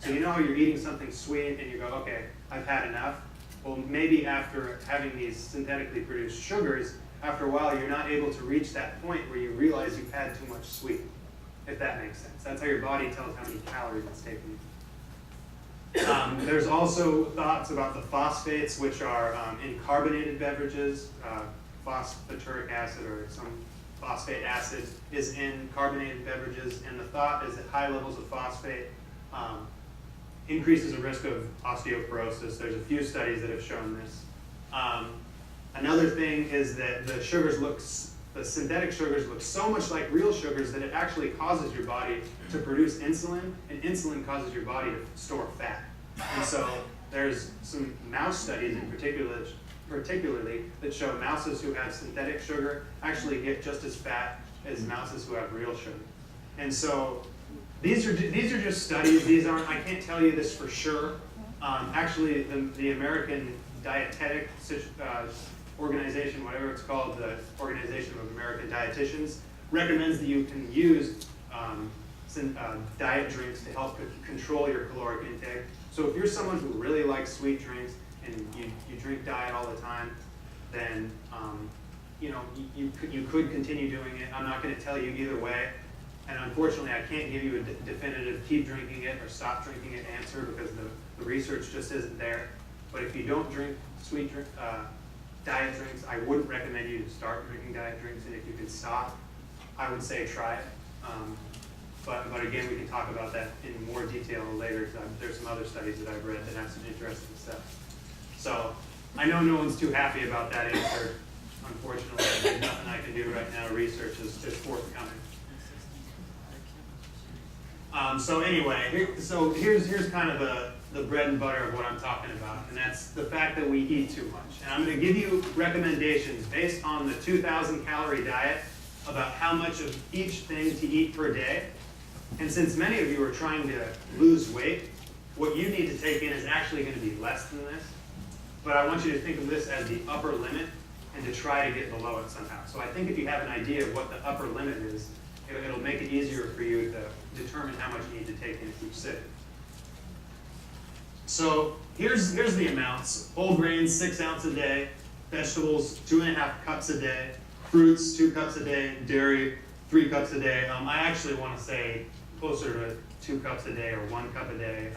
So you know how you're eating something sweet and you go, okay, I've had enough? Well, maybe after having these synthetically produced sugars, after a while you're not able to reach that point where you realize you've had too much sweet, if that makes sense. That's how your body tells how many calories it's taking. There's also thoughts about the phosphates, which are in carbonated beverages. Phosphaturic acid or some phosphate acid is in carbonated beverages, and the thought is that high levels of phosphate increases the risk of osteoporosis. There's a few studies that have shown this. Another thing is that the synthetic sugars look so much like real sugars that it actually causes your body to produce insulin, and insulin causes your body to store fat. And so there's some mouse studies in particularly that show mouses who have synthetic sugar actually get just as fat as mouses who have real sugar. And so these are just studies. These aren't, I can't tell you this for sure. Actually, the American Dietetic Organization, whatever it's called, the Organization of American Dietitians, recommends that you can use diet drinks to help control your caloric intake. So if you're someone who really likes sweet drinks and you drink diet all the time, then you could continue doing it. I'm not going to tell you either way. And unfortunately, I can't give you a definitive keep drinking it or stop drinking it answer because the research just isn't there. But if you don't drink diet drinks, I wouldn't recommend you to start drinking diet drinks. And if you can stop, I would say try it. But again, we can talk about that in more detail later. There's some other studies that I've read that have some interesting stuff. So I know no one's too happy about that answer. Unfortunately, there's nothing I can do right now. Research is forthcoming. So anyway, here's kind of the bread and butter of what I'm talking about, and that's the fact that we eat too much. And I'm going to give you recommendations based on the 2,000 calorie diet about how much of each thing to eat per day. And since many of you are trying to lose weight, what you need to take in is actually going to be less than this. But I want you to think of this as the upper limit and to try to get below it somehow. So I think if you have an idea of what the upper limit is, it'll make it easier for you to determine how much you need to take in each sitting. So here's the amounts. Whole grains, 6 ounces a day. Vegetables, 2.5 cups a day. Fruits, 2 cups a day. Dairy, 3 cups a day. I actually want to say closer to 2 cups a day or 1 cup a day.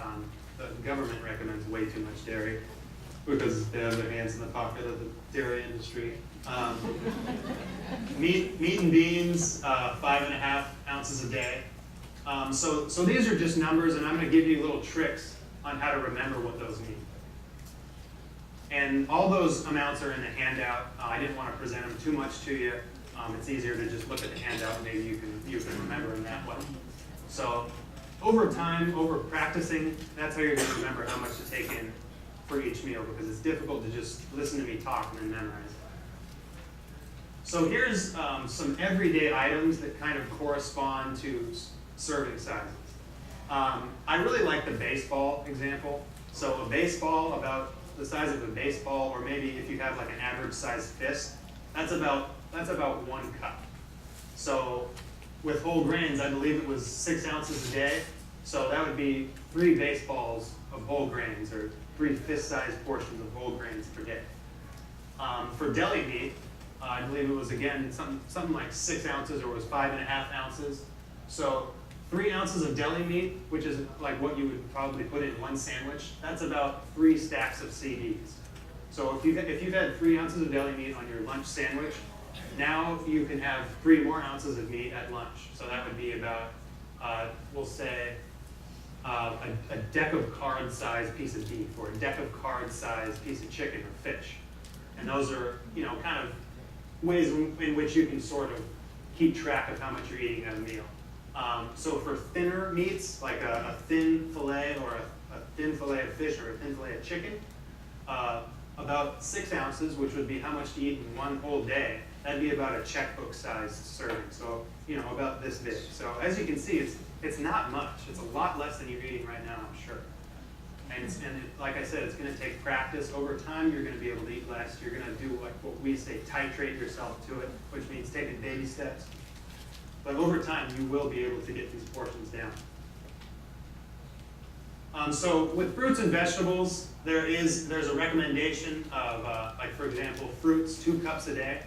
The government recommends way too much dairy because they have their hands in the pocket of the dairy industry. Meat and beans, 5.5 ounces a day. So these are just numbers, and I'm going to give you little tricks on how to remember what those mean. And all those amounts are in the handout. I didn't want to present them too much to you. It's easier to just look at the handout and maybe you can remember them that way. So over time, over practicing, that's how you're going to remember how much to take in for each meal, because it's difficult to just listen to me talk and then memorize it. So here's some everyday items that kind of correspond to serving sizes. I really like the baseball example. So a baseball, about the size of a baseball, or maybe if you have like an average sized fist, that's about 1 cup. So with whole grains, I believe it was 6 ounces a day. So that would be 3 baseballs of whole grains, or 3 fist-sized portions of whole grains per day. For deli meat, I believe it was, again, something like 6 ounces, or it was 5.5 ounces. So 3 ounces of deli meat, which is like what you would probably put in 1 sandwich, that's about 3 stacks of CDs. So if you've had 3 ounces of deli meat on your lunch sandwich, now you can have 3 more ounces of meat at lunch. So that would be about, we'll say, a deck of card-sized piece of beef, or a deck of card-sized piece of chicken or fish. And those are, kind of ways in which you can sort of keep track of how much you're eating at a meal. So for thinner meats, like a thin fillet, or a thin fillet of fish, or a thin fillet of chicken, about 6 ounces, which would be how much to eat in 1 whole day. That'd be about a checkbook-sized serving, so about this big. So as you can see, it's not much. It's a lot less than you're eating right now, I'm sure. And like I said, it's going to take practice. Over time, you're going to be able to eat less. You're going to do like what we say, titrate yourself to it, which means taking baby steps. But over time, you will be able to get these portions down. So with fruits and vegetables, there's a recommendation of, like for example, fruits, 2 cups a day.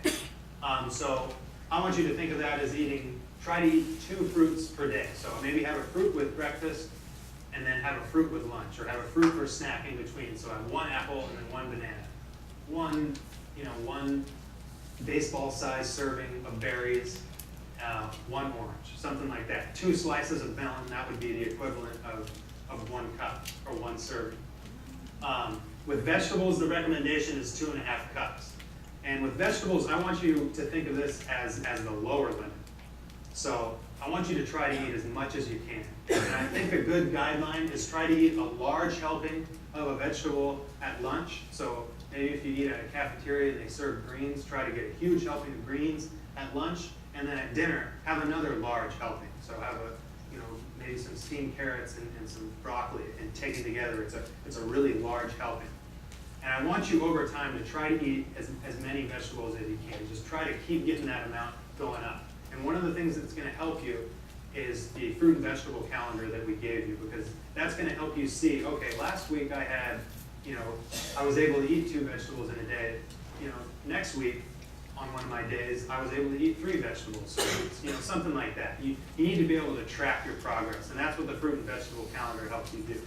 So I want you to think of that as try to eat 2 fruits per day. So maybe have a fruit with breakfast, and then have a fruit with lunch, or have a fruit for snack in between. So have 1 apple and then 1 banana, one baseball-sized serving of berries, 1 orange, something like that. 2 slices of melon, that would be the equivalent of 1 cup or 1 serving. With vegetables, the recommendation is 2.5 cups. And with vegetables, I want you to think of this as the lower limit. So I want you to try to eat as much as you can. And I think a good guideline is try to eat a large helping of a vegetable at lunch. So maybe if you eat at a cafeteria and they serve greens, try to get a huge helping of greens at lunch. And then at dinner, have another large helping. So have maybe some steamed carrots and some broccoli, and taken together, it's a really large helping. And I want you over time to try to eat as many vegetables as you can. Just try to keep getting that amount going up. And one of the things that's going to help you is the fruit and vegetable calendar that we gave you, because that's going to help you see, okay, last week I had, I was able to eat 2 vegetables in a day. Next week, on one of my days, I was able to eat 3 vegetables. So, something like that. You need to be able to track your progress, and that's what the fruit and vegetable calendar helps you do.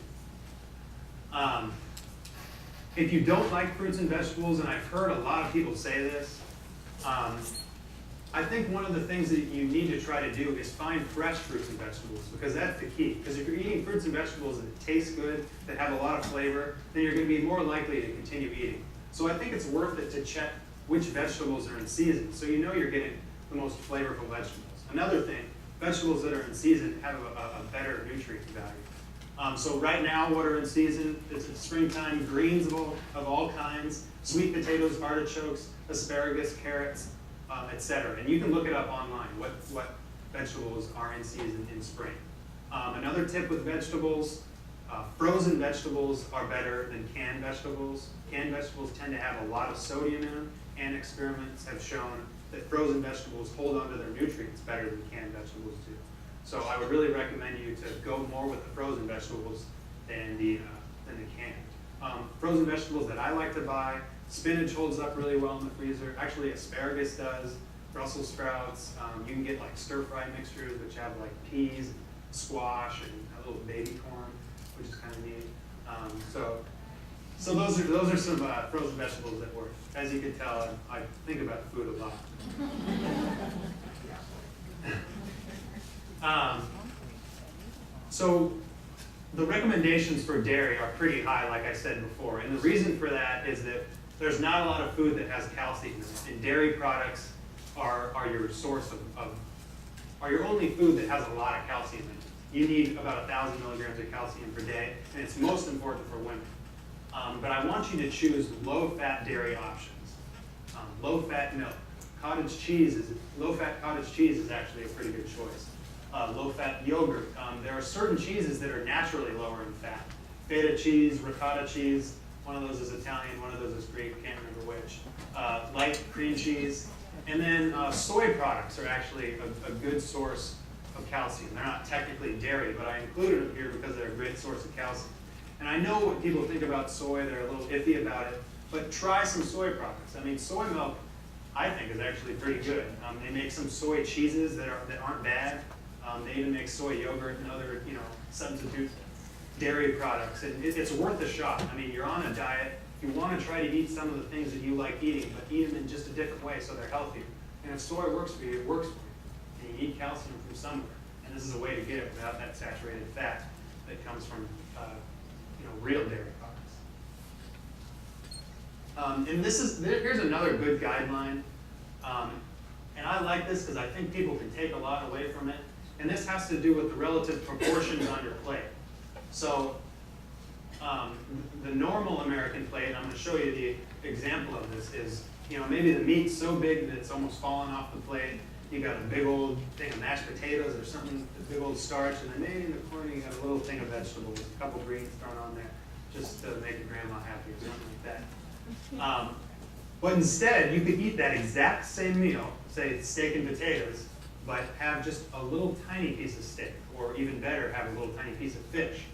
If you don't like fruits and vegetables, and I've heard a lot of people say this, I think one of the things that you need to try to do is find fresh fruits and vegetables, because that's the key. Because if you're eating fruits and vegetables that taste good, that have a lot of flavor, then you're going to be more likely to continue eating. So I think it's worth it to check which vegetables are in season, so you're getting the most flavorful vegetables. Another thing, vegetables that are in season have a better nutrient value. So right now, what are in season? It's springtime, greens of all kinds, sweet potatoes, artichokes, asparagus, carrots, etc. And you can look it up online, what vegetables are in season in spring. Another tip with vegetables, frozen vegetables are better than canned vegetables. Canned vegetables tend to have a lot of sodium in them, and experiments have shown that frozen vegetables hold on to their nutrients better than canned vegetables do. So I would really recommend you to go more with the frozen vegetables than the canned. Frozen vegetables that I like to buy, spinach holds up really well in the freezer. Actually, asparagus does, Brussels sprouts. You can get like stir-fry mixtures, which have like peas, squash, and a little baby corn, which is kind of neat. So those are some frozen vegetables that work. As you can tell, I think about food a lot. So the recommendations for dairy are pretty high, like I said before. And the reason for that is that there's not a lot of food that has calcium in it. And dairy products are your source are your only food that has a lot of calcium in it. You need about 1,000 milligrams of calcium per day, and it's most important for women. But I want you to choose low-fat dairy options. Low-fat milk. Low-fat cottage cheese is actually a pretty good choice. Low-fat yogurt. There are certain cheeses that are naturally lower in fat. Feta cheese, ricotta cheese. One of those is Italian, one of those is Greek, can't remember which. Light cream cheese. And then soy products are actually a good source of calcium. They're not technically dairy, but I included them here because they're a great source of calcium. And I know what people think about soy, they're a little iffy about it, but try some soy products. I mean, soy milk, I think, is actually pretty good. They make some soy cheeses that aren't bad. They even make soy yogurt and other, substitute dairy products. And it's worth a shot. I mean, you're on a diet. You want to try to eat some of the things that you like eating, but eat them in just a different way so they're healthier. And if soy works for you, it works for you. And you need calcium from somewhere. And this is a way to get it without that saturated fat that comes from real dairy products. And here's another good guideline. And I like this because I think people can take a lot away from it. And this has to do with the relative proportions on your plate. So the normal American plate, and I'm going to show you the example of this, is maybe the meat's so big that it's almost falling off the plate. You got a big old thing of mashed potatoes or something, a big old starch, and then maybe in the corner you got a little thing of vegetables, a couple greens thrown on there, just to make your grandma happy or something like that. But instead, you could eat that exact same meal, say steak and potatoes, but have just a little tiny piece of steak, or even better, have a little tiny piece of fish.